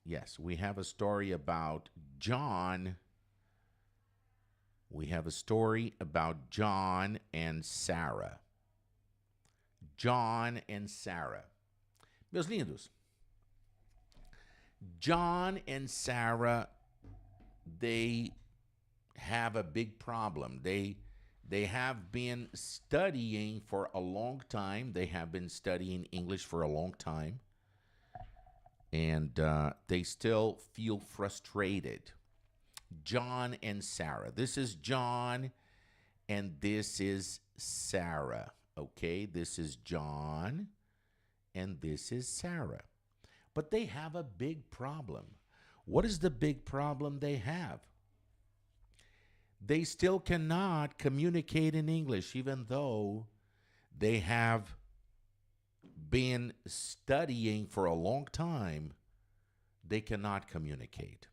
Yes, we have a story about John. We have a story about John and Sarah. John and Sarah. Meus lindos, John and Sarah, they have a big problem. They have been studying for a long time. They have been studying English for a long time. And they still feel frustrated. John and Sarah. This is John and this is Sarah. Okay, this is John and this is Sarah. But they have a big problem. What is the big problem they have? They still cannot communicate in English, even though they have been studying for a long time. They cannot communicate.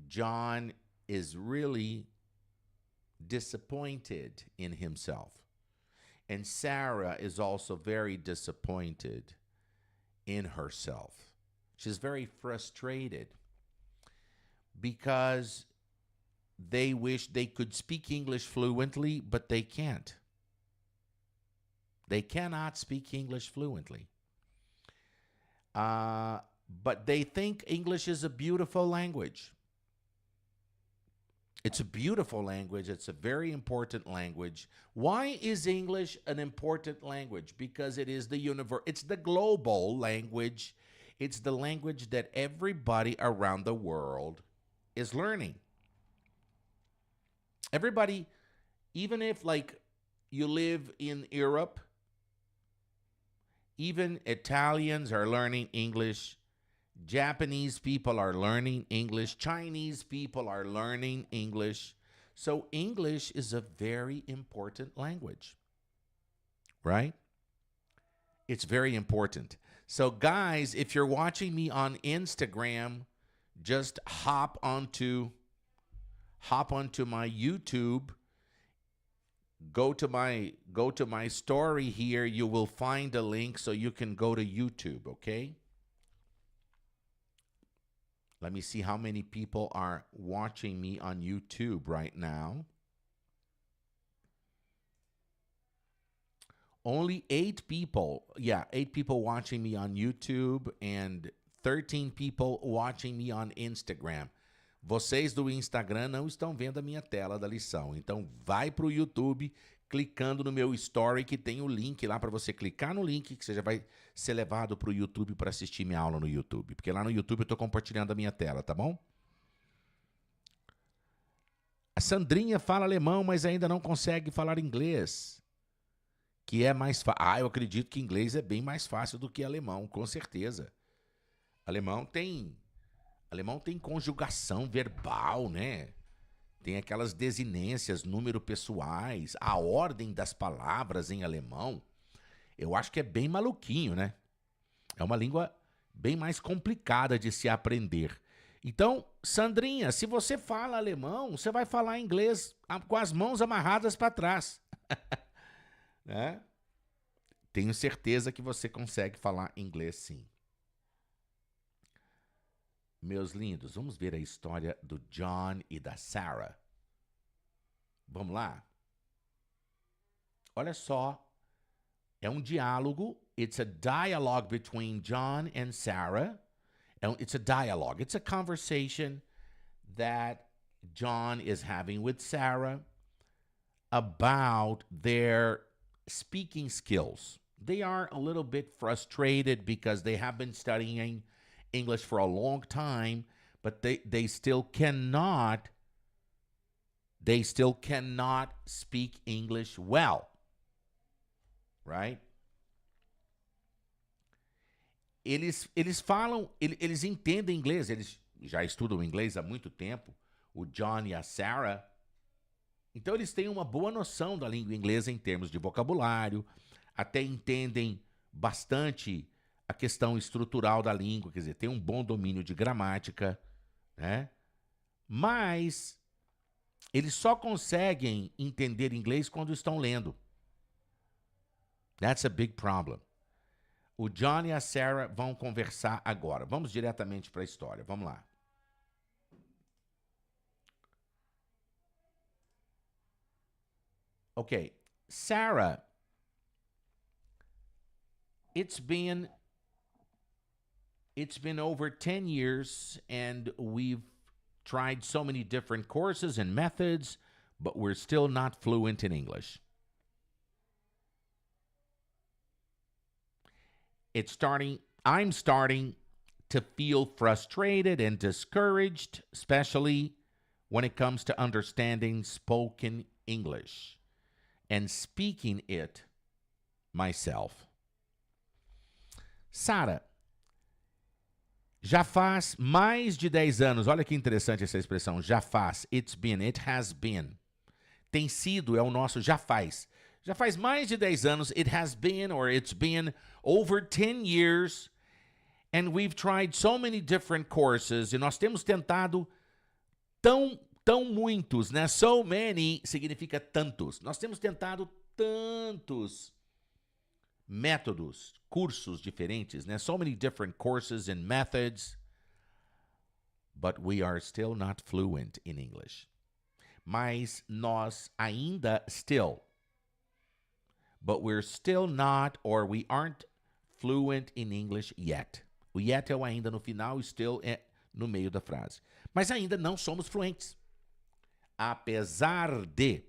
John is really disappointed in himself. And Sarah is also very disappointed in herself. She's very frustrated because they wish they could speak English fluently, but they can't. They cannot speak English fluently. But they think English is a beautiful language. It's a beautiful language. It's a very important language. Why is English an important language? Because it is it's the global language. It's the language that everybody around the world is learning. Everybody, even if like you live in Europe, even Italians are learning English. Japanese people are learning English. Chinese people are learning English. So English is a very important language, right? It's very important. So guys, if you're watching me on Instagram, just hop onto my YouTube. Go to my story here. You will find a link so you can go to YouTube, okay? Let me see how many people are watching me on YouTube right now. Only 8 people. Yeah, 8 people watching me on YouTube and 13 people watching me on Instagram. Vocês do Instagram não estão vendo a minha tela da lição. Então vai para o YouTube clicando no meu story que tem o link lá para você clicar no link que você já vai ser levado para o YouTube para assistir minha aula no YouTube. Porque lá no YouTube eu estou compartilhando a minha tela, tá bom? A Sandrinha fala alemão, mas ainda não consegue falar inglês. Que é mais fácil. Eu acredito que inglês é bem mais fácil do que alemão, com certeza. Alemão tem conjugação verbal, né? Tem aquelas desinências, número pessoais, a ordem das palavras em alemão. Eu acho que é bem maluquinho, né? É uma língua bem mais complicada de se aprender. Então, Sandrinha, se você fala alemão, você vai falar inglês com as mãos amarradas para trás. Né? Tenho certeza que você consegue falar inglês sim. Meus lindos, vamos ver a história do John e da Sarah. Vamos lá? Olha só, é um diálogo. It's a dialogue between John and Sarah. It's a dialogue. It's a conversation that John is having with Sarah about their speaking skills. They are a little bit frustrated because they have been studying English for a long time, but they still cannot speak English well, right? Eles entendem inglês, eles já estudam inglês há muito tempo, o John e a Sarah. Então eles têm uma boa noção da língua inglesa em termos de vocabulário, até entendem bastante a questão estrutural da língua, quer dizer, tem um bom domínio de gramática, né? Mas eles só conseguem entender inglês quando estão lendo. That's a big problem. O John e a Sarah vão conversar agora. Vamos diretamente para a história. Vamos lá. Okay. Sarah, it's been over 10 years and we've tried so many different courses and methods, but we're still not fluent in English. I'm starting to feel frustrated and discouraged, especially when it comes to understanding spoken English and speaking it myself. Sarah, já faz mais de 10 anos, olha que interessante essa expressão, já faz, it's been, it has been. Tem sido, é o nosso já faz. Já faz mais de 10 anos, it has been or it's been over 10 years, and we've tried so many different courses, e nós temos tentado tão muitos, né? So many significa tantos. Nós temos tentado tantos métodos, cursos diferentes, né? So many different courses and methods, but we are still not fluent in English. Mas nós ainda but we're still not, or we aren't fluent in English yet. O yet é o ainda no final, still é no meio da frase. Mas ainda não somos fluentes. Apesar de,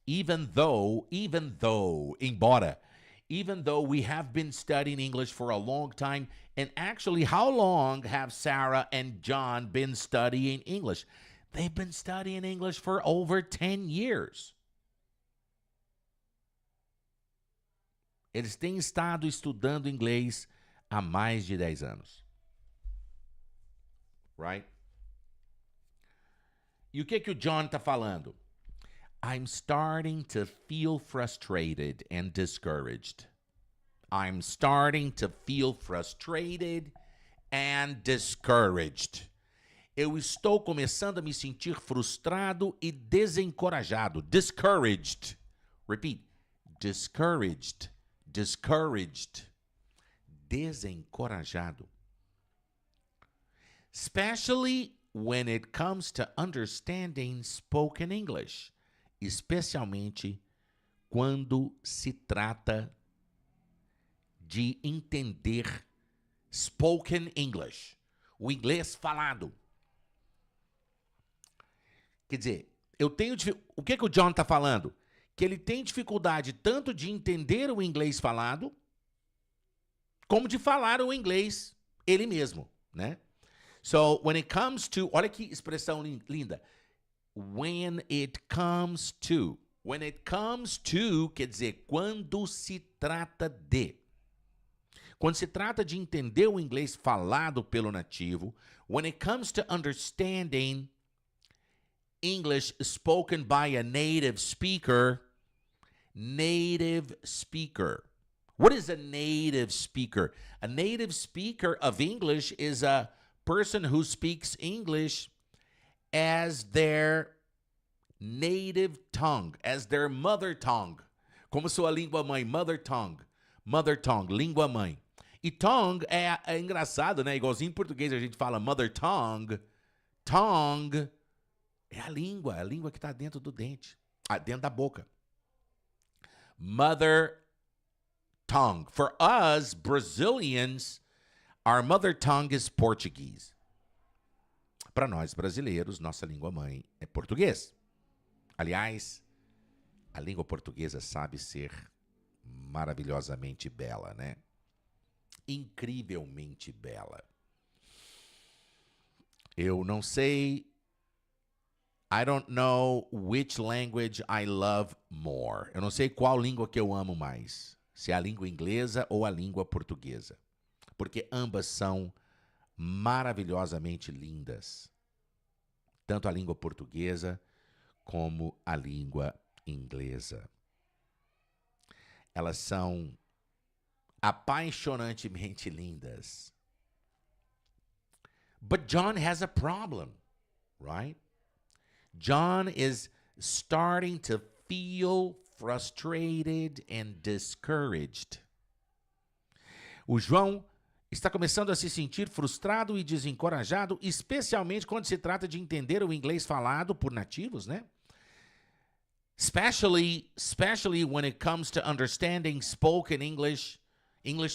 even though we have been studying English for a long time, and actually, how long have Sarah and John been studying English? They've been studying English for over 10 years. Eles têm estado estudando inglês há mais de 10 anos. Right? E o que o John está falando? I'm starting to feel frustrated and discouraged. I'm starting to feel frustrated and discouraged. Eu estou começando a me sentir frustrado e desencorajado. Discouraged. Repeat. Discouraged. Discouraged. Desencorajado. Especially when it comes to understanding spoken English. Especialmente quando se trata de entender spoken English. O inglês falado. Quer dizer, o que o John está falando? Que ele tem dificuldade tanto de entender o inglês falado, como de falar o inglês ele mesmo, né? So, when it comes to, olha que expressão linda. When it comes to quer dizer, quando se trata de. Quando se trata de entender o inglês falado pelo nativo, when it comes to understanding English spoken by a native speaker. What is a native speaker? A native speaker of English is a person who speaks English as their native tongue, as their mother tongue. Como sua língua mãe, mother tongue, língua mãe. E tongue é engraçado, né? Igualzinho em português a gente fala mother tongue. Tongue é a língua que está dentro do dente, dentro da boca. Mother tongue. For us, Brazilians, our mother tongue is Portuguese. Para nós brasileiros, nossa língua mãe é português. Aliás, a língua portuguesa sabe ser maravilhosamente bela, né? Incrivelmente bela. Eu não sei. I don't know which language I love more. Eu não sei qual língua que eu amo mais. Se é a língua inglesa ou a língua portuguesa. Porque ambas são maravilhosamente lindas. Tanto a língua portuguesa como a língua inglesa. Elas são apaixonantemente lindas. But John has a problem, right? John is starting to feel frustrated and discouraged. O João está começando a se sentir frustrado e desencorajado, especialmente quando se trata de entender o inglês falado por nativos, né? Especially when it comes to understanding spoken English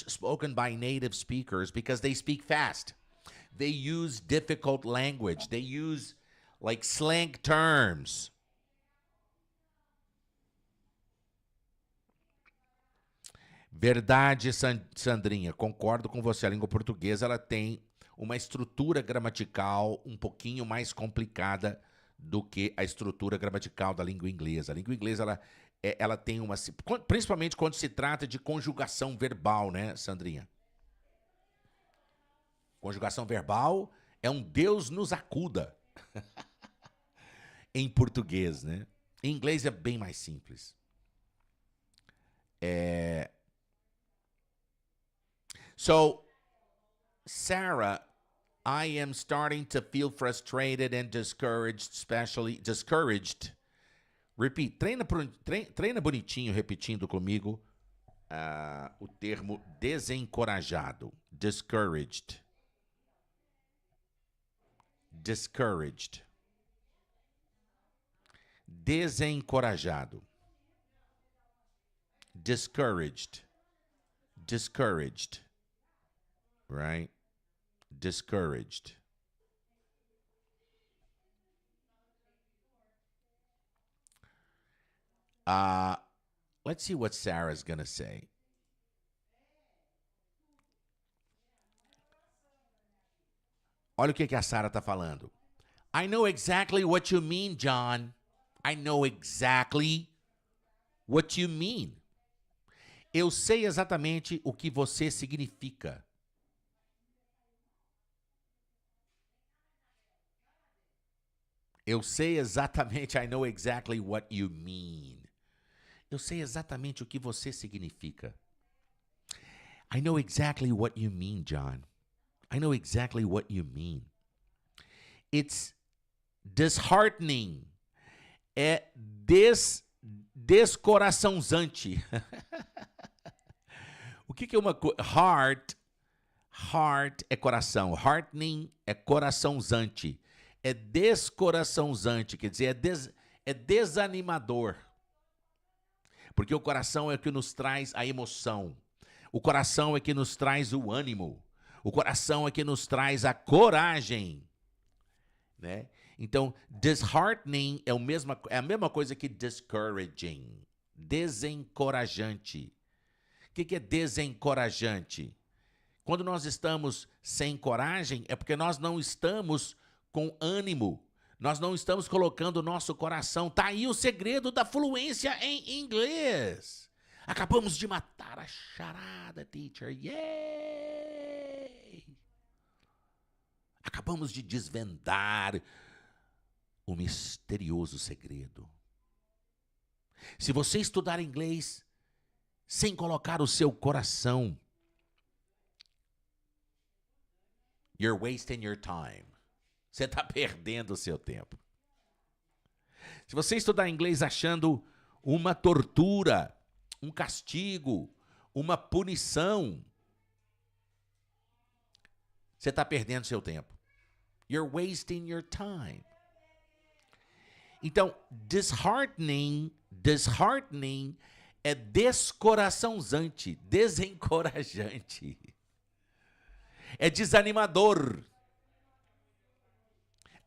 spoken by native speakers, because they speak fast. They use difficult language. They use like slang terms. Verdade, Sandrinha, concordo com você. A língua portuguesa ela tem uma estrutura gramatical um pouquinho mais complicada do que a estrutura gramatical da língua inglesa. A língua inglesa ela tem uma... Principalmente quando se trata de conjugação verbal, né, Sandrinha? Conjugação verbal é um Deus nos acuda. Em português, né? Em inglês é bem mais simples. So, Sarah, I am starting to feel frustrated and discouraged, especially discouraged. Repeat, treina bonitinho repetindo comigo o termo desencorajado. Discouraged. Discouraged. Desencorajado. Discouraged. Discouraged. Right? Discouraged. Let's see what Sarah's going to say. Olha o que a Sarah está falando. I know exactly what you mean, John. I know exactly what you mean. Eu sei exatamente o que você significa. Eu sei exatamente, I know exactly what you mean. Eu sei exatamente o que você significa. I know exactly what you mean, John. I know exactly what you mean. It's disheartening. É descoraçãozante. O que é uma heart? Heart é coração. Heartening é coraçãozante. É descoraçãozante, quer dizer, é desanimador. Porque o coração é o que nos traz a emoção. O coração é que nos traz o ânimo. O coração é que nos traz a coragem. Né? Então, disheartening é a mesma coisa que discouraging. Desencorajante. O que é desencorajante? Quando nós estamos sem coragem, é porque nós não estamos com ânimo. Nós não estamos colocando o nosso coração. Tá aí o segredo da fluência em inglês. Acabamos de matar a charada, teacher. Yay! Acabamos de desvendar o misterioso segredo. Se você estudar inglês sem colocar o seu coração, you're wasting your time. Você está perdendo o seu tempo. Se você estudar inglês achando uma tortura, um castigo, uma punição, você está perdendo seu tempo. You're wasting your time. Então, disheartening é descoraçãozante, desencorajante. É desanimador.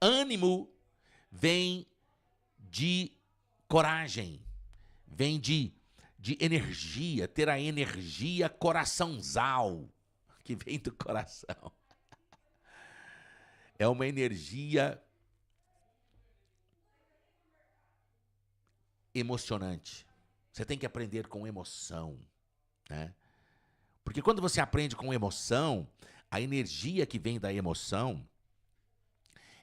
Ânimo vem de coragem, vem de energia, ter a energia coraçãozal, que vem do coração. É uma energia emocionante. Você tem que aprender com emoção, né? Porque quando você aprende com emoção, a energia que vem da emoção,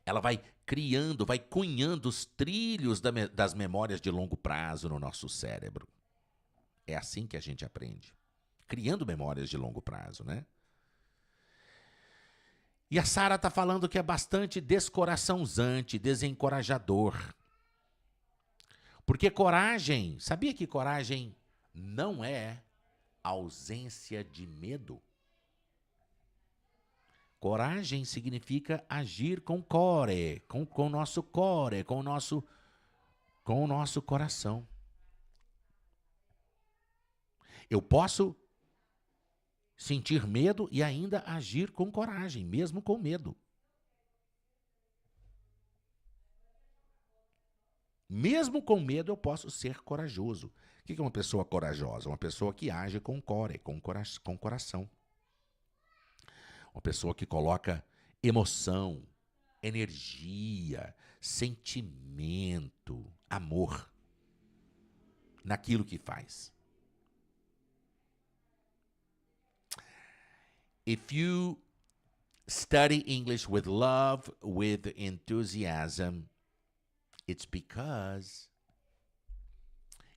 ela vai criando, vai cunhando os trilhos das memórias de longo prazo no nosso cérebro. É assim que a gente aprende. Criando memórias de longo prazo, né? E a Sarah está falando que é bastante descoraçãozante, desencorajador. Porque coragem, sabia que coragem não é ausência de medo? Coragem significa agir com core, com o nosso core, com o nosso coração. Eu posso sentir medo e ainda agir com coragem, mesmo com medo. Mesmo com medo, eu posso ser corajoso. O que é uma pessoa corajosa? Uma pessoa que age com core, com coração. Uma pessoa que coloca emoção, energia, sentimento, amor naquilo que faz. If you study English with love, with enthusiasm, it's because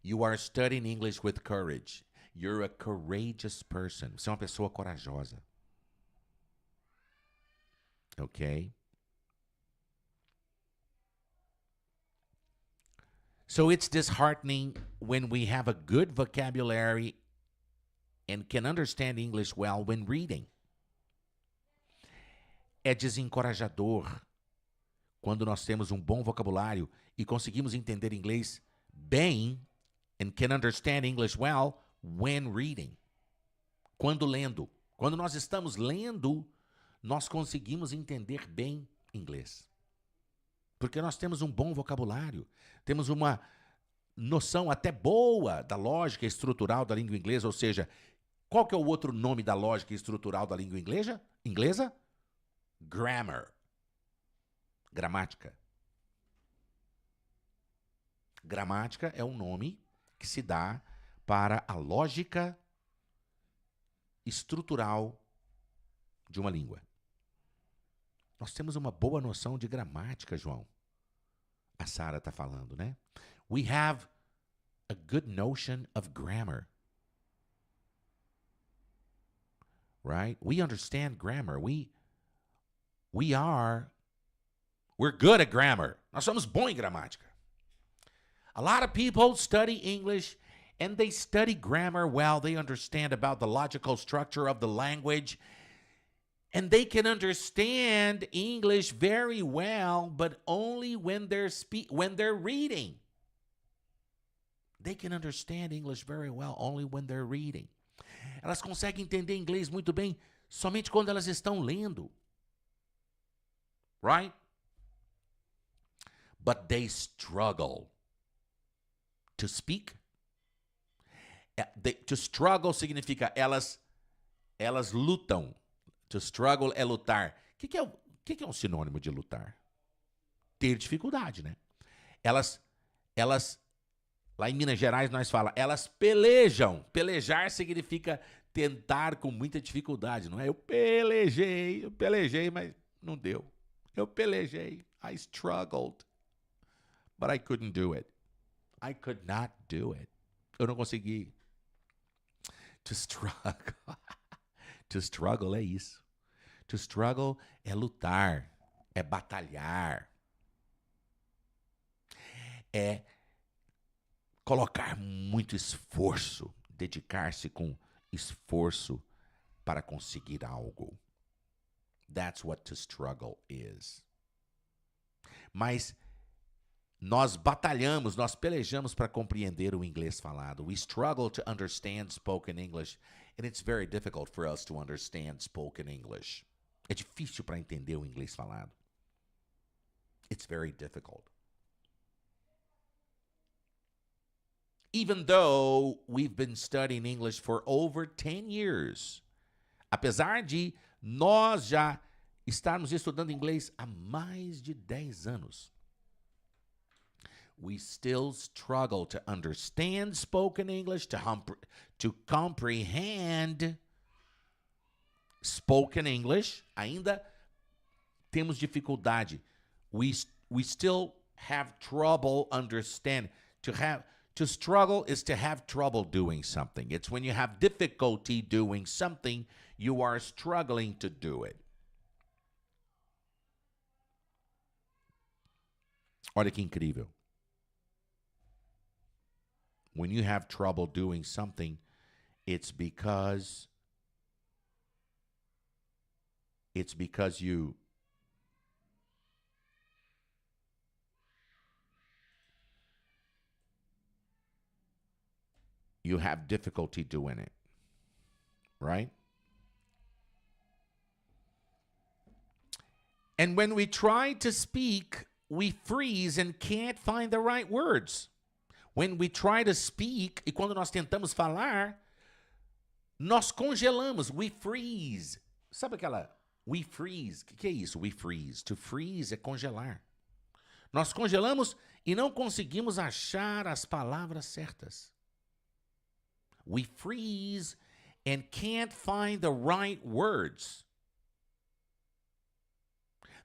you are studying English with courage. You're a courageous person. Você é uma pessoa corajosa. Okay? So it's disheartening when we have a good vocabulary and can understand English well when reading. É desencorajador quando nós temos um bom vocabulário e conseguimos entender inglês bem and can understand English well when reading. Quando lendo. Quando nós estamos lendo, nós conseguimos entender bem inglês. Porque nós temos um bom vocabulário, temos uma noção até boa da lógica estrutural da língua inglesa, ou seja, qual que é o outro nome da lógica estrutural da língua inglesa? Grammar. Gramática. Gramática é um nome que se dá para a lógica estrutural de uma língua. Nós temos uma boa noção de gramática, João. A Sara está falando, né? We have a good notion of grammar. Right? We understand grammar. We're good at grammar. Nós somos bons em gramática. A lot of people study English and they study grammar well. They understand about the logical structure of the language. And they can understand English very well, but only when they're reading. They can understand English very well only when they're reading. Elas conseguem entender inglês muito bem somente quando elas estão lendo. Right? But they struggle to speak. To struggle significa elas lutam. To struggle é lutar. O que é um sinônimo de lutar? Ter dificuldade, né? Elas, lá em Minas Gerais nós falamos, elas pelejam. Pelejar significa tentar com muita dificuldade, não é? Eu pelejei, mas não deu. Eu pelejei. I struggled. But I couldn't do it. I could not do it. Eu não consegui. To struggle. To struggle é isso. To struggle é lutar, é batalhar, é colocar muito esforço, dedicar-se com esforço para conseguir algo. That's what to struggle is. Mas nós batalhamos, nós pelejamos para compreender o inglês falado. We struggle to understand spoken English, and it's very difficult for us to understand spoken English. É difícil para entender o inglês falado. It's very difficult. Even though we've been studying English for over 10 years, apesar de nós já estarmos estudando inglês há mais de 10 anos, we still struggle to understand spoken English, to comprehend spoken English. Ainda temos dificuldade. We still have trouble understanding. To struggle is to have trouble doing something. It's when you have difficulty doing something, you are struggling to do it. Olha que incrível. When you have trouble doing something, it's because it's because you have difficulty doing it, right? And when we try to speak, we freeze and can't find the right words. When we try to speak, e quando nós tentamos falar, nós congelamos, we freeze. Sabe aquela we freeze? O que é isso? We freeze. To freeze é congelar. Nós congelamos e não conseguimos achar as palavras certas. We freeze and can't find the right words.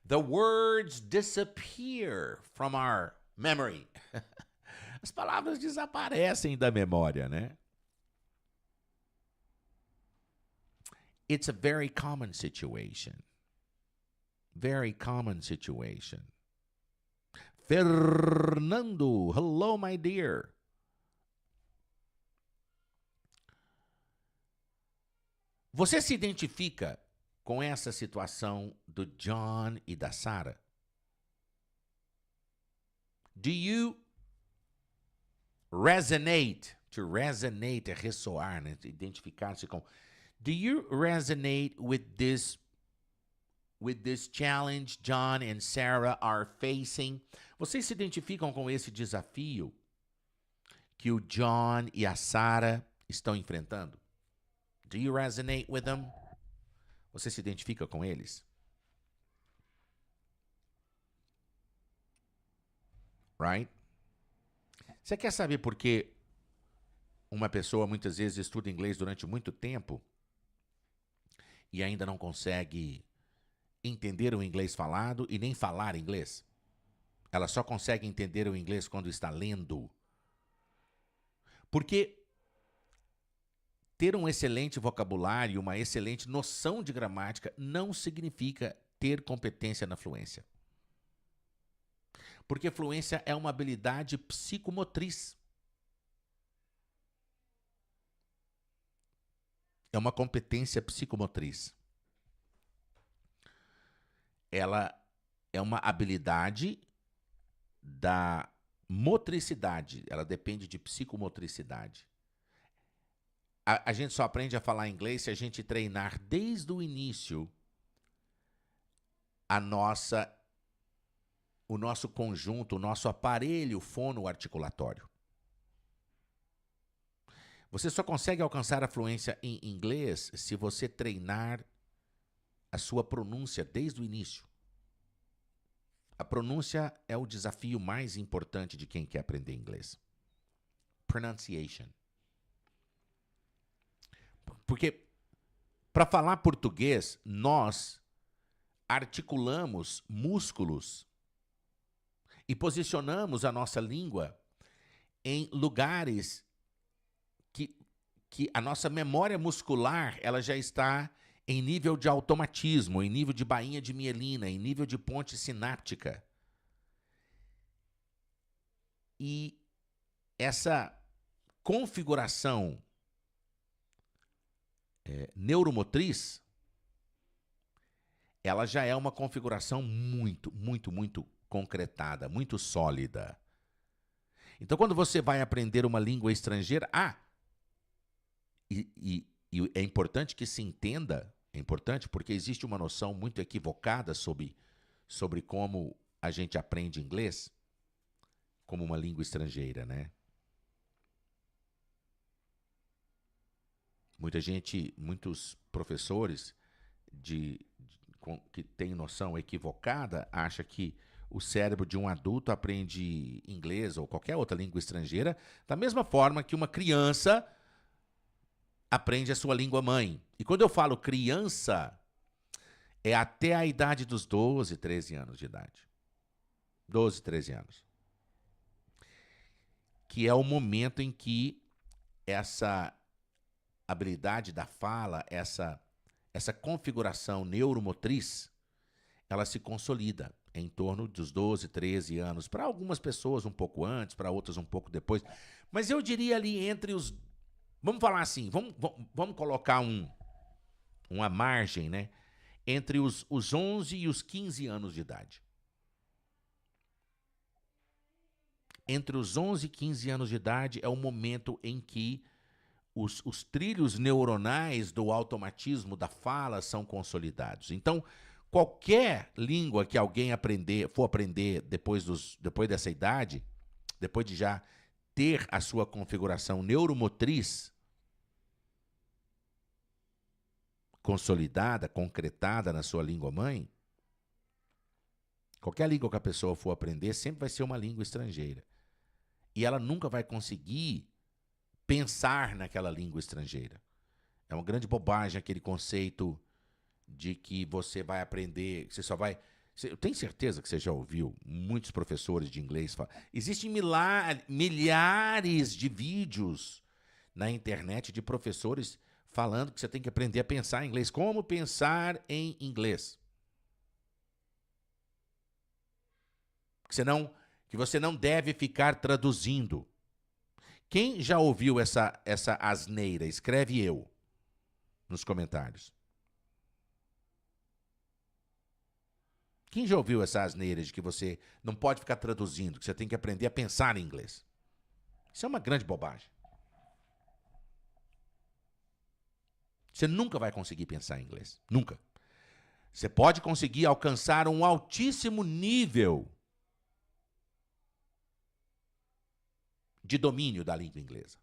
The words disappear from our memory. As palavras desaparecem da memória, né? It's a very common situation. Very common situation. Fernando, hello, my dear. Você se identifica com essa situação do John e da Sarah? Do you resonate? To resonate é ressoar, né? Identificar-se com. Do you resonate with this challenge John and Sarah are facing? Vocês se identificam com esse desafio que o John e a Sarah estão enfrentando? Do you resonate with them? Você se identifica com eles? Right? Você quer saber por que uma pessoa muitas vezes estuda inglês durante muito tempo e ainda não consegue entender o inglês falado e nem falar inglês? Ela só consegue entender o inglês quando está lendo. Porque ter um excelente vocabulário, uma excelente noção de gramática não significa ter competência na fluência. Porque fluência é uma habilidade psicomotriz. É uma competência psicomotriz. Ela é uma habilidade da motricidade. Ela depende de psicomotricidade. A gente só aprende a falar inglês se a gente treinar desde o início o nosso conjunto, o nosso aparelho fonoarticulatório. Você só consegue alcançar a fluência em inglês se você treinar a sua pronúncia desde o início. A pronúncia é o desafio mais importante de quem quer aprender inglês. Pronunciation. Porque para falar português, nós articulamos músculos e posicionamos a nossa língua em lugares que a nossa memória muscular ela já está em nível de automatismo, em nível de bainha de mielina, em nível de ponte sináptica. E essa configuração neuromotriz, ela já é uma configuração muito, muito, muito concretada, muito sólida. Então, quando você vai aprender uma língua estrangeira, e é importante que se entenda, é importante porque existe uma noção muito equivocada sobre como a gente aprende inglês como uma língua estrangeira, né? Muitos professores que têm noção equivocada acham que o cérebro de um adulto aprende inglês ou qualquer outra língua estrangeira da mesma forma que uma criança aprende a sua língua mãe. E quando eu falo criança, é até a idade dos 12, 13 anos de idade. 12, 13 anos. Que é o momento em que essa habilidade da fala, essa configuração neuromotriz, ela se consolida em torno dos 12, 13 anos. Para algumas pessoas um pouco antes, para outras um pouco depois. Mas eu diria ali entre os... Vamos falar assim, vamos colocar uma margem, né? entre os 11 e os 15 anos de idade. Entre os 11 e 15 anos de idade é o momento em que os trilhos neuronais do automatismo da fala são consolidados. Então, qualquer língua que alguém for aprender depois dessa idade, depois de já ter a sua configuração neuromotriz consolidada, concretada na sua língua mãe, qualquer língua que a pessoa for aprender sempre vai ser uma língua estrangeira. E ela nunca vai conseguir pensar naquela língua estrangeira. É uma grande bobagem aquele conceito de que você vai aprender, você só vai... Eu tenho certeza que você já ouviu muitos professores de inglês falar. Existem milhares de vídeos na internet de professores falando que você tem que aprender a pensar em inglês. Como pensar em inglês? Que você não deve ficar traduzindo. Quem já ouviu essa asneira? Escreve eu nos comentários. Quem já ouviu essa asneira de que você não pode ficar traduzindo, que você tem que aprender a pensar em inglês? Isso é uma grande bobagem. Você nunca vai conseguir pensar em inglês. Nunca. Você pode conseguir alcançar um altíssimo nível de domínio da língua inglesa.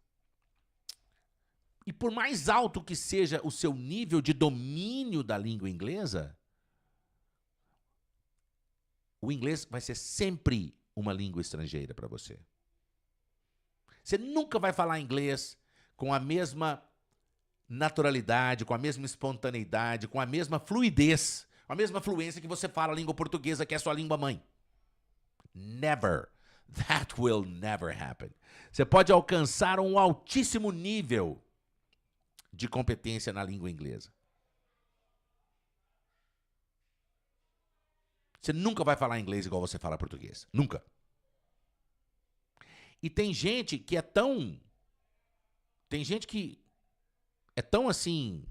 E por mais alto que seja o seu nível de domínio da língua inglesa, o inglês vai ser sempre uma língua estrangeira para você. Você nunca vai falar inglês com a mesma naturalidade, com a mesma espontaneidade, com a mesma fluidez, com a mesma fluência que você fala a língua portuguesa, que é a sua língua mãe. Never. That will never happen. Você pode alcançar um altíssimo nível de competência na língua inglesa. Você nunca vai falar inglês igual você fala português. Nunca. E tem gente que é tão... Tem gente que é tão assim...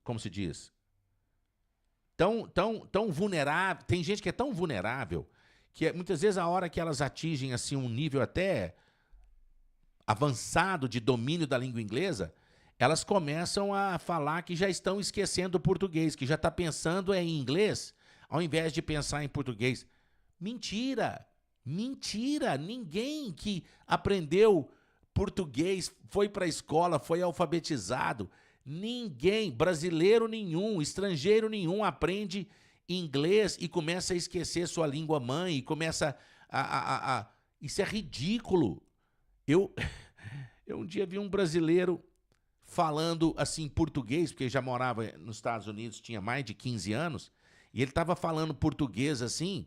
como se diz? Tão vulnerável. Tem gente que é tão vulnerável que muitas vezes a hora que elas atingem assim, um nível até avançado de domínio da língua inglesa, elas começam a falar que já estão esquecendo o português, que já está pensando em inglês, ao invés de pensar em português. Mentira! Mentira! Ninguém que aprendeu português, foi para a escola, foi alfabetizado, ninguém, brasileiro nenhum, estrangeiro nenhum aprende inglês e começa a esquecer sua língua mãe, e começa Isso é ridículo. Eu um dia vi um brasileiro falando assim português, porque ele já morava nos Estados Unidos, tinha mais de 15 anos, e ele estava falando português assim,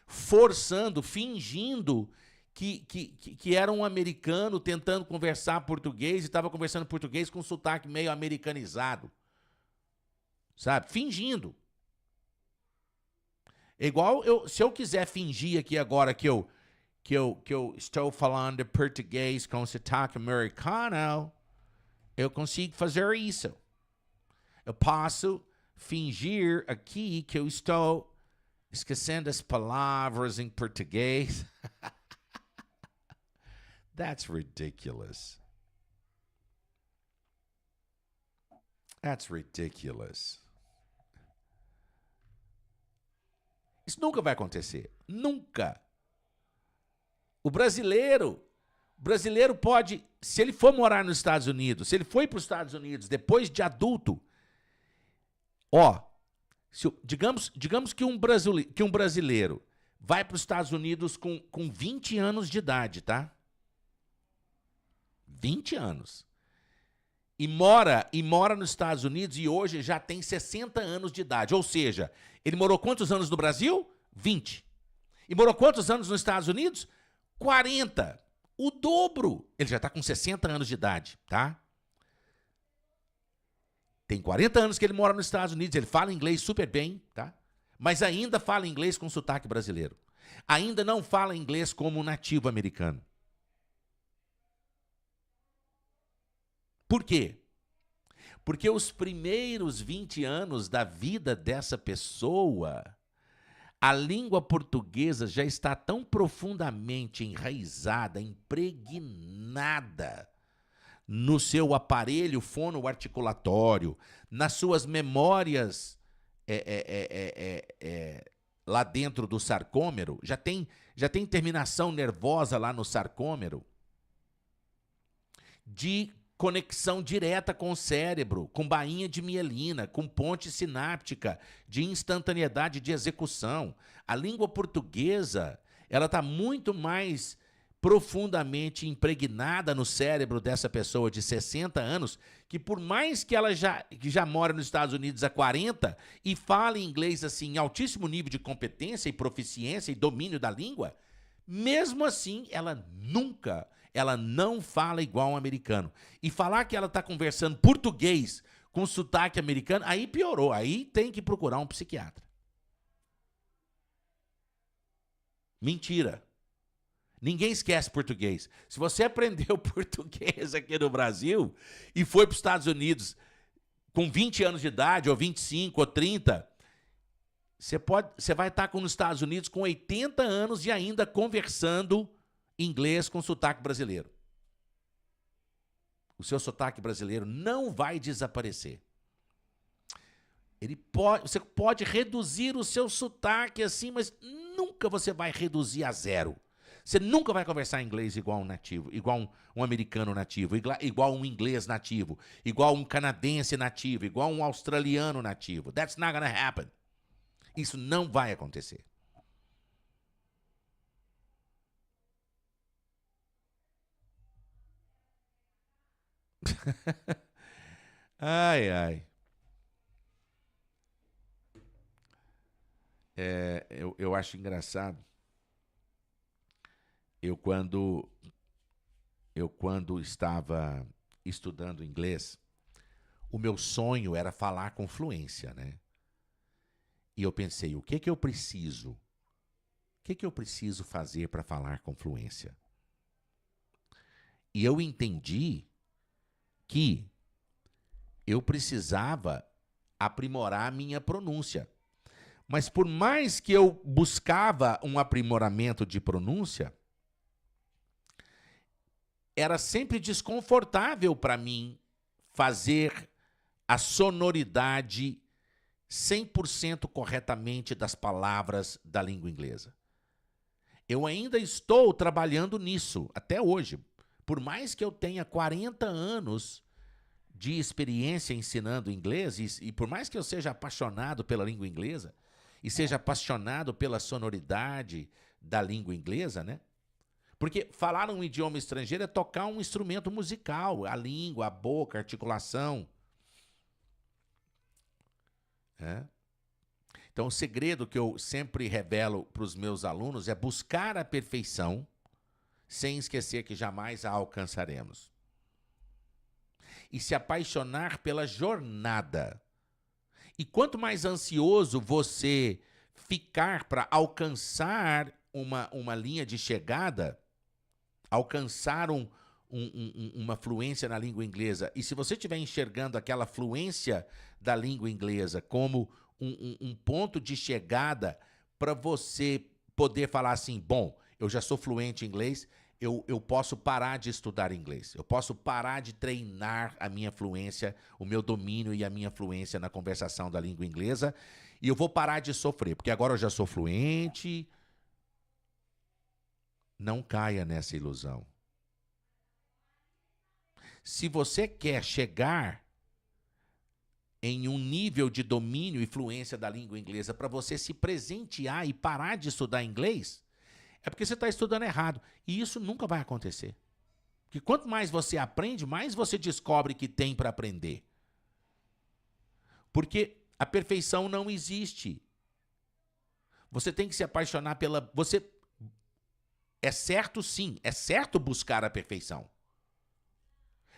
forçando, fingindo que era um americano tentando conversar português e estava conversando português com um sotaque meio americanizado. Sabe? Fingindo. É igual se eu quiser fingir aqui agora que eu estou falando português com sotaque americano, eu consigo fazer isso. Eu posso fingir aqui que eu estou esquecendo as palavras em português. That's ridiculous. That's ridiculous. Isso nunca vai acontecer. Nunca. O brasileiro pode, se ele for morar nos Estados Unidos, se ele foi para os Estados Unidos depois de adulto, digamos que um brasileiro vai para os Estados Unidos com 20 anos de idade, tá? 20 anos. E mora nos Estados Unidos e hoje já tem 60 anos de idade. Ou seja, ele morou quantos anos no Brasil? 20. E morou quantos anos nos Estados Unidos? 40. O dobro. Ele já está com 60 anos de idade, tá? Tem 40 anos que ele mora nos Estados Unidos, ele fala inglês super bem, tá? Mas ainda fala inglês com sotaque brasileiro. Ainda não fala inglês como um nativo americano. Por quê? Porque os primeiros 20 anos da vida dessa pessoa, a língua portuguesa já está tão profundamente enraizada, impregnada no seu aparelho fonoarticulatório, nas suas memórias lá dentro do sarcômero, já tem terminação nervosa lá no sarcômero, de conexão direta com o cérebro, com bainha de mielina, com ponte sináptica, de instantaneidade de execução. A língua portuguesa, ela está muito mais profundamente impregnada no cérebro dessa pessoa de 60 anos, que por mais que ela que já mora nos Estados Unidos há 40 e fale inglês assim, em altíssimo nível de competência e proficiência e domínio da língua, mesmo assim, ela não fala igual um americano. E falar que ela está conversando português com sotaque americano, aí piorou. Aí tem que procurar um psiquiatra. Mentira. Ninguém esquece português. Se você aprendeu português aqui no Brasil e foi para os Estados Unidos com 20 anos de idade, ou 25, ou 30, você vai estar nos Estados Unidos com 80 anos e ainda conversando inglês com sotaque brasileiro. O seu sotaque brasileiro não vai desaparecer. Você pode reduzir o seu sotaque assim, mas nunca você vai reduzir a zero. Você nunca vai conversar inglês igual um nativo, igual um americano nativo, igual um inglês nativo, igual um canadense nativo, igual um australiano nativo. That's not gonna happen. Isso não vai acontecer. Ai, ai. Eu acho engraçado. Quando estava estudando inglês, o meu sonho era falar com fluência, né? E eu pensei, o que eu preciso? O que eu preciso fazer para falar com fluência? E eu entendi que eu precisava aprimorar a minha pronúncia. Mas por mais que eu buscava um aprimoramento de pronúncia, era sempre desconfortável para mim fazer a sonoridade 100% corretamente das palavras da língua inglesa. Eu ainda estou trabalhando nisso, até hoje. Por mais que eu tenha 40 anos de experiência ensinando inglês, e por mais que eu seja apaixonado pela língua inglesa, e seja apaixonado pela sonoridade da língua inglesa, né? Porque falar um idioma estrangeiro é tocar um instrumento musical, a língua, a boca, a articulação. Então, o segredo que eu sempre revelo para os meus alunos é buscar a perfeição, sem esquecer que jamais a alcançaremos. E se apaixonar pela jornada. E quanto mais ansioso você ficar para alcançar uma linha de chegada, alcançar uma fluência na língua inglesa, e se você estiver enxergando aquela fluência da língua inglesa como um ponto de chegada para você poder falar assim, bom, eu já sou fluente em inglês, eu posso parar de estudar inglês, eu posso parar de treinar a minha fluência, o meu domínio e a minha fluência na conversação da língua inglesa, e eu vou parar de sofrer, porque agora eu já sou fluente. Não caia nessa ilusão. Se você quer chegar em um nível de domínio e fluência da língua inglesa para você se presentear e parar de estudar inglês, é porque você está estudando errado. E isso nunca vai acontecer. Porque quanto mais você aprende, mais você descobre que tem para aprender. Porque a perfeição não existe. Você tem que se apaixonar pela... É certo, sim, é certo buscar a perfeição.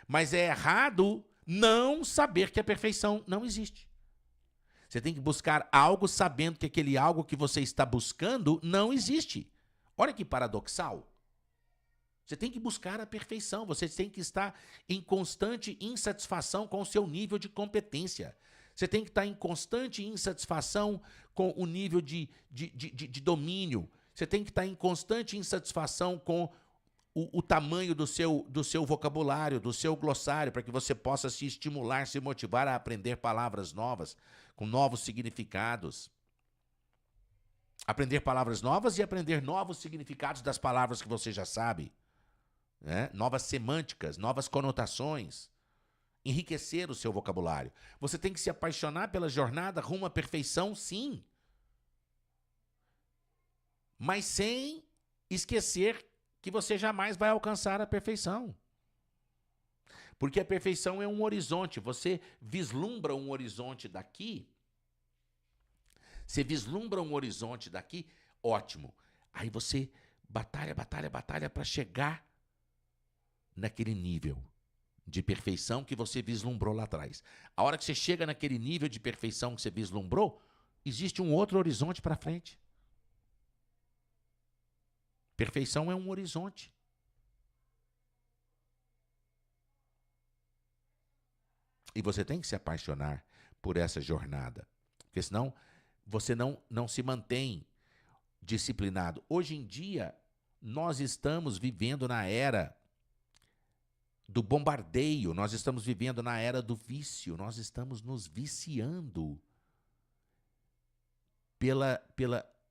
Mas é errado não saber que a perfeição não existe. Você tem que buscar algo sabendo que aquele algo que você está buscando não existe. Olha que paradoxal. Você tem que buscar a perfeição. Você tem que estar em constante insatisfação com o seu nível de competência. Você tem que estar em constante insatisfação com o nível de domínio. Você tem que estar em constante insatisfação com o tamanho do seu vocabulário, do seu glossário, para que você possa se estimular, se motivar a aprender palavras novas, com novos significados. Aprender palavras novas e aprender novos significados das palavras que você já sabe. Né? Novas semânticas, novas conotações. Enriquecer o seu vocabulário. Você tem que se apaixonar pela jornada rumo à perfeição, sim. Mas sem esquecer que você jamais vai alcançar a perfeição. Porque a perfeição é um horizonte. Você vislumbra um horizonte daqui. Você vislumbra um horizonte daqui, ótimo. Aí você batalha para chegar naquele nível de perfeição que você vislumbrou lá atrás. A hora que você chega naquele nível de perfeição que você vislumbrou, existe um outro horizonte para frente. Perfeição é um horizonte. E você tem que se apaixonar por essa jornada. Porque senão você não se mantém disciplinado. Hoje em dia, nós estamos vivendo na era do bombardeio, nós estamos vivendo na era do vício, nós estamos nos viciando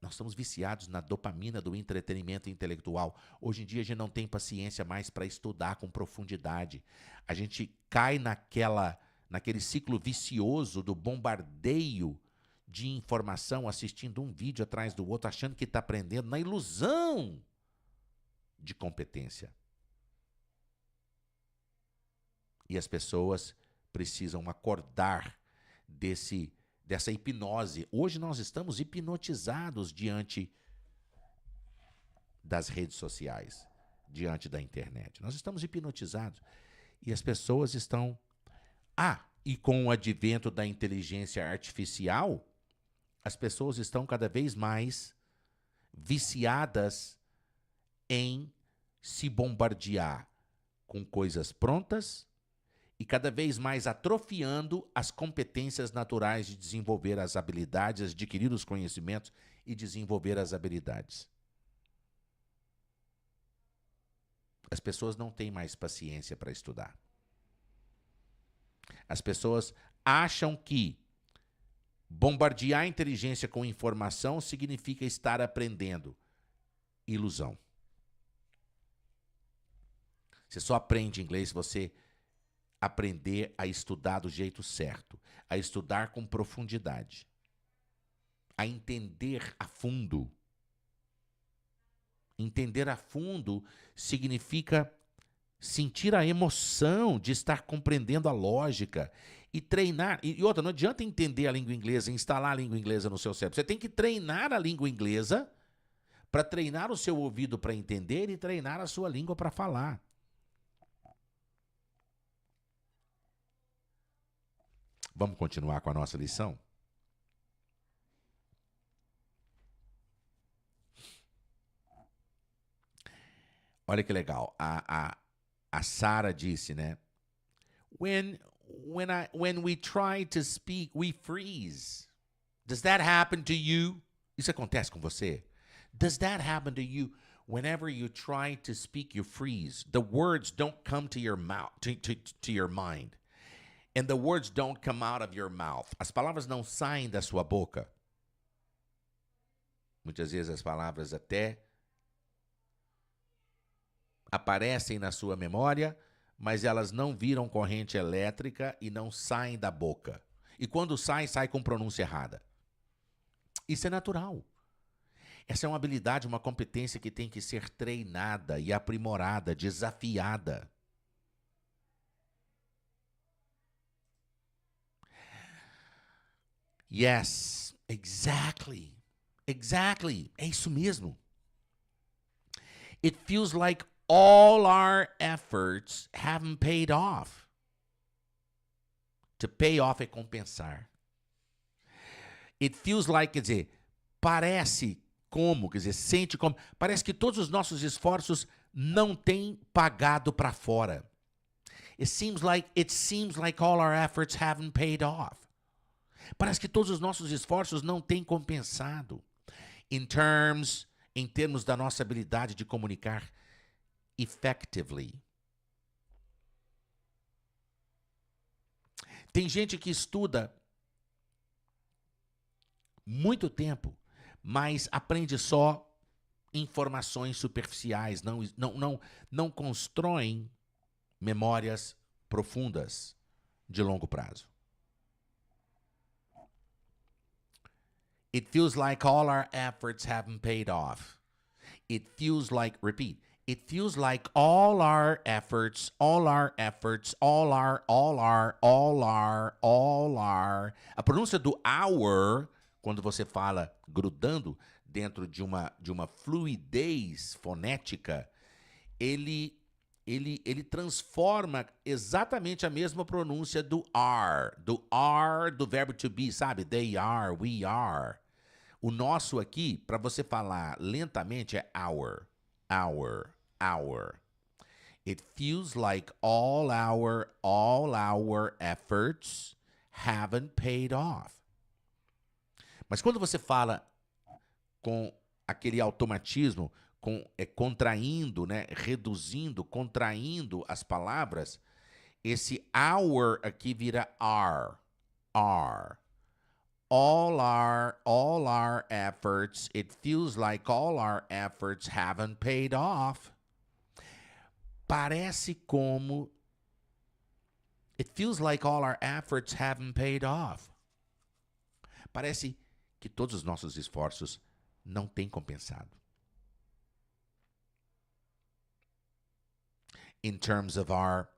nós estamos viciados na dopamina do entretenimento intelectual. Hoje em dia a gente não tem paciência mais para estudar com profundidade. A gente cai naquele ciclo vicioso do bombardeio de informação, assistindo um vídeo atrás do outro, achando que está aprendendo, na ilusão de competência. E as pessoas precisam acordar dessa hipnose. Hoje nós estamos hipnotizados diante das redes sociais, diante da internet. Nós estamos hipnotizados. E as pessoas estão... e com o advento da inteligência artificial, as pessoas estão cada vez mais viciadas em se bombardear com coisas prontas e cada vez mais atrofiando as competências naturais de desenvolver as habilidades, adquirir os conhecimentos e desenvolver as habilidades. As pessoas não têm mais paciência para estudar. As pessoas acham que bombardear a inteligência com informação significa estar aprendendo. Ilusão. Você só aprende inglês se você aprender a estudar do jeito certo, a estudar com profundidade, a entender a fundo. Entender a fundo significa sentir a emoção de estar compreendendo a lógica e treinar. E outra, não adianta entender a língua inglesa, instalar a língua inglesa no seu cérebro. Você tem que treinar a língua inglesa para treinar o seu ouvido para entender e treinar a sua língua para falar. Vamos continuar com a nossa lição? Olha que legal. A Sara disse, né? When we try to speak, we freeze. Does that happen to you? Isso acontece com você? Does that happen to you? Whenever you try to speak, you freeze. The words don't come to your mouth, to your mind. And the words don't come out of your mouth. As palavras não saem da sua boca. Muitas vezes as palavras até aparecem na sua memória, mas elas não viram corrente elétrica e não saem da boca. E quando sai com pronúncia errada. Isso é natural. Essa é uma habilidade, uma competência que tem que ser treinada e aprimorada, desafiada. Yes, exactly. Exactly. É isso mesmo. It feels like all our efforts haven't paid off. To pay off é compensar. It feels like, quer dizer, parece como, quer dizer, sente como, parece que todos os nossos esforços não tem pagado para fora. It seems like all our efforts haven't paid off. Parece que todos os nossos esforços não têm compensado. Em termos da nossa habilidade de comunicar effectively. Tem gente que estuda muito tempo, mas aprende só informações superficiais, não constroem memórias profundas de longo prazo. It feels like all our efforts haven't paid off. It feels like, repeat, it feels like all our efforts, a pronúncia do our, quando você fala grudando dentro de uma fluidez fonética, ele transforma exatamente a mesma pronúncia do do verbo to be, sabe? They are, we are. O nosso aqui, para você falar lentamente, é our. It feels like all our efforts haven't paid off. Mas quando você fala com aquele automatismo, contraindo, né, reduzindo, contraindo as palavras, esse our aqui vira are. All our efforts, it feels like all our efforts haven't paid off. Parece como it feels like all our efforts haven't paid off. Parece que todos os nossos esforços não têm compensado. In terms of our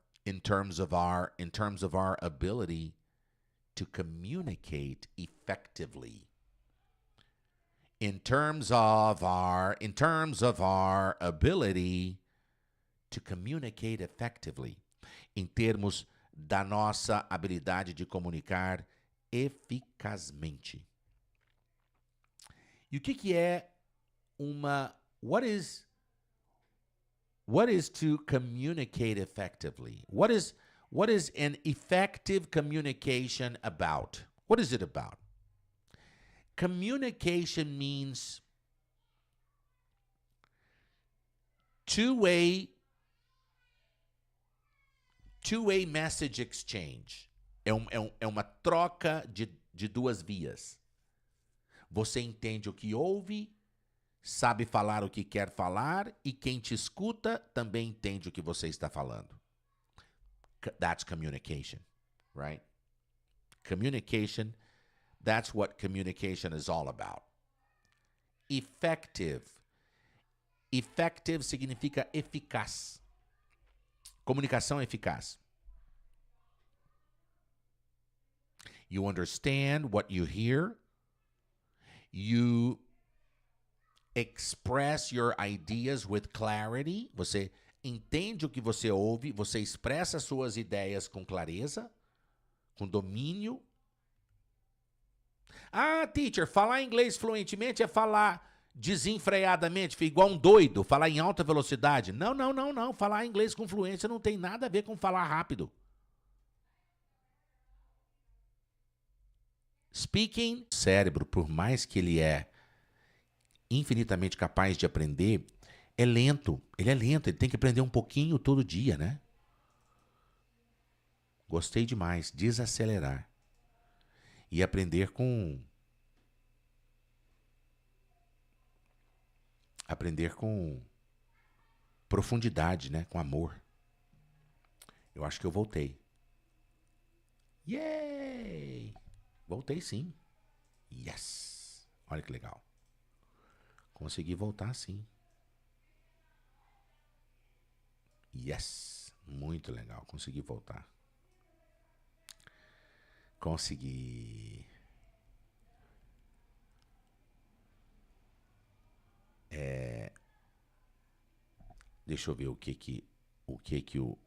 ability to communicate effectively. In terms of our ability to communicate effectively. Em termos da nossa habilidade de comunicar eficazmente. E o que é what is to communicate effectively? What is an effective communication about? What is it about? Communication means two-way message exchange. É uma troca de duas vias. Você entende o que ouve, sabe falar o que quer falar, e quem te escuta também entende o que você está falando. That's communication, right? Communication, that's what communication is all about. Effective. Effective significa eficaz. Comunicação eficaz. You understand what you hear. You express your ideas with clarity. Você entende o que você ouve, você expressa suas ideias com clareza, com domínio. Ah, teacher, falar inglês fluentemente é falar desenfreadamente, igual um doido, falar em alta velocidade. Não. Falar inglês com fluência não tem nada a ver com falar rápido. Speaking, cérebro, por mais que ele é infinitamente capaz de aprender, é lento. Ele é lento, ele tem que aprender um pouquinho todo dia, né? Gostei demais. Desacelerar. E aprender com profundidade, né? Com amor. Eu acho que eu voltei. Yay! Voltei sim. Yes! Olha que legal. Consegui voltar sim. Yes! Muito legal. Consegui voltar. Consegui. Deixa eu ver o que o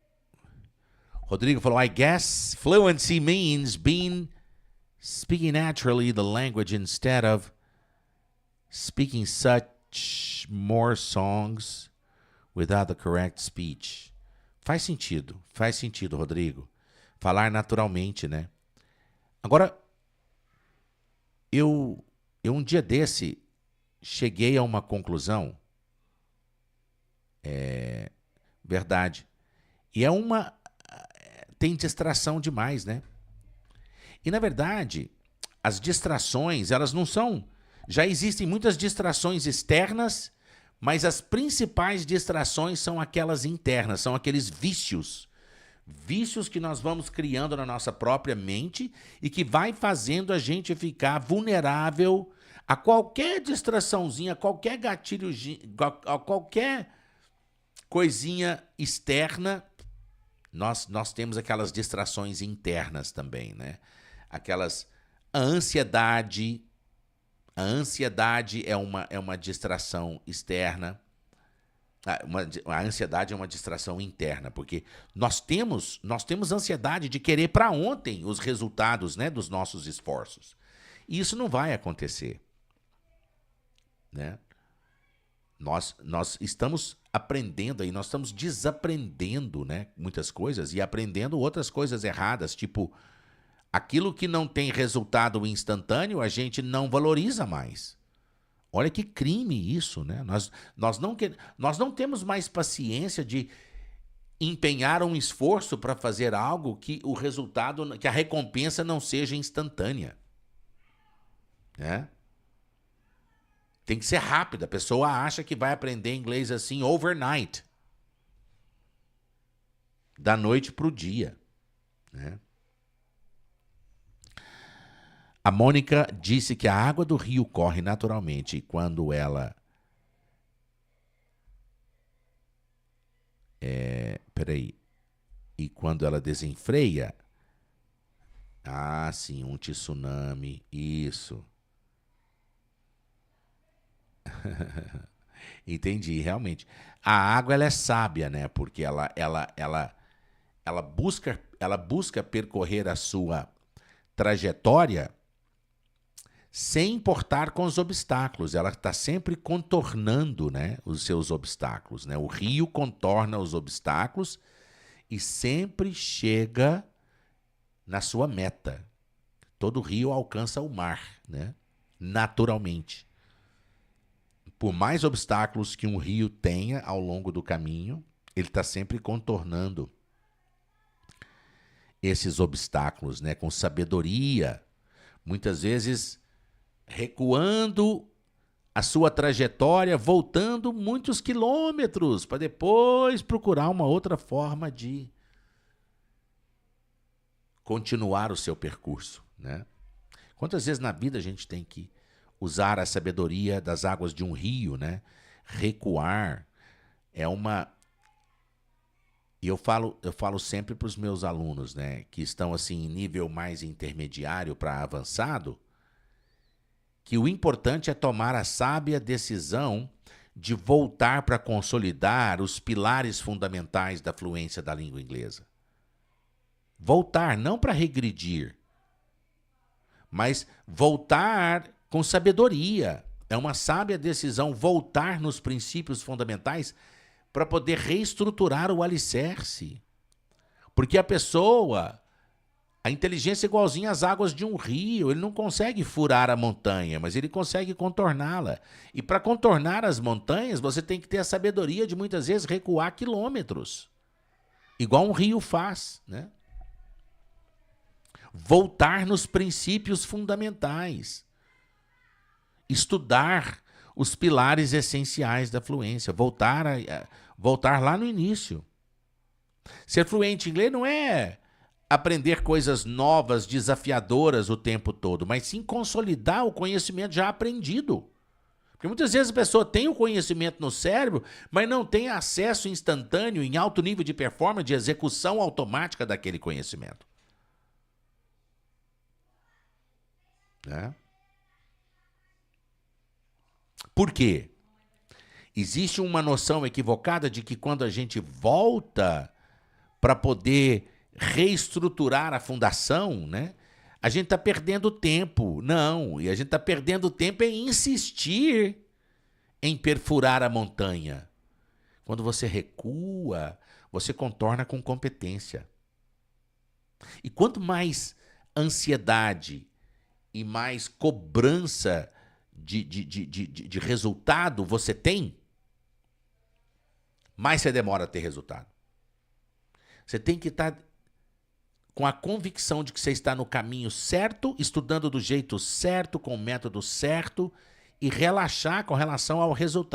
Rodrigo falou. I guess fluency means speaking naturally the language instead of speaking such more songs without the correct speech. Faz sentido, Rodrigo. Falar naturalmente, né? Agora, eu um dia desse cheguei a uma conclusão, verdade, e tem distração demais, né? E, na verdade, as distrações, elas não são... Já existem muitas distrações externas, mas as principais distrações são aquelas internas, são aqueles vícios. Vícios que nós vamos criando na nossa própria mente e que vai fazendo a gente ficar vulnerável a qualquer distraçãozinha, a qualquer gatilho, a qualquer coisinha externa. Nós temos aquelas distrações internas também, né? A ansiedade é uma distração externa. A ansiedade é uma distração interna, porque nós temos ansiedade de querer para ontem os resultados, né, dos nossos esforços. E isso não vai acontecer, né? Nós estamos aprendendo aí, nós estamos desaprendendo, né, muitas coisas e aprendendo outras coisas erradas, tipo, aquilo que não tem resultado instantâneo, a gente não valoriza mais. Olha que crime isso, né? Nós não temos mais paciência de empenhar um esforço para fazer algo que o resultado, que a recompensa não seja instantânea, né? Tem que ser rápido. A pessoa acha que vai aprender inglês assim overnight, da noite para o dia, né? A Mônica disse que a água do rio corre naturalmente e quando ela... E quando ela desenfreia... Ah, sim, um tsunami. Isso. Entendi, realmente. A água, ela é sábia, né? Porque ela busca percorrer a sua trajetória sem importar com os obstáculos. Ela está sempre contornando, né, os seus obstáculos, né? O rio contorna os obstáculos e sempre chega na sua meta. Todo rio alcança o mar, né? Naturalmente. Por mais obstáculos que um rio tenha ao longo do caminho, ele está sempre contornando esses obstáculos, né, com sabedoria. Muitas vezes recuando a sua trajetória, voltando muitos quilômetros para depois procurar uma outra forma de continuar o seu percurso, né? Quantas vezes na vida a gente tem que usar a sabedoria das águas de um rio, né? Recuar E eu falo sempre para os meus alunos, né, que estão assim em nível mais intermediário para avançado, que o importante é tomar a sábia decisão de voltar para consolidar os pilares fundamentais da fluência da língua inglesa. Voltar, não para regredir, mas voltar com sabedoria. É uma sábia decisão voltar nos princípios fundamentais para poder reestruturar o alicerce. Porque a inteligência é igualzinha às águas de um rio. Ele não consegue furar a montanha, mas ele consegue contorná-la. E para contornar as montanhas, você tem que ter a sabedoria de muitas vezes recuar quilômetros. Igual um rio faz, né? Voltar nos princípios fundamentais. Estudar os pilares essenciais da fluência. Voltar lá no início. Ser fluente em inglês não é aprender coisas novas, desafiadoras o tempo todo, mas sim consolidar o conhecimento já aprendido. Porque muitas vezes a pessoa tem o conhecimento no cérebro, mas não tem acesso instantâneo em alto nível de performance, de execução automática daquele conhecimento. Né? Por quê? Existe uma noção equivocada de que quando a gente volta para poder reestruturar a fundação, né, a gente está perdendo tempo. Não, e a gente está perdendo tempo em insistir em perfurar a montanha. Quando você recua, você contorna com competência. E quanto mais ansiedade e mais cobrança de resultado você tem, mais você demora a ter resultado. Você tem que estar com a convicção de que você está no caminho certo, estudando do jeito certo, com o método certo, e relaxar com relação ao resultado.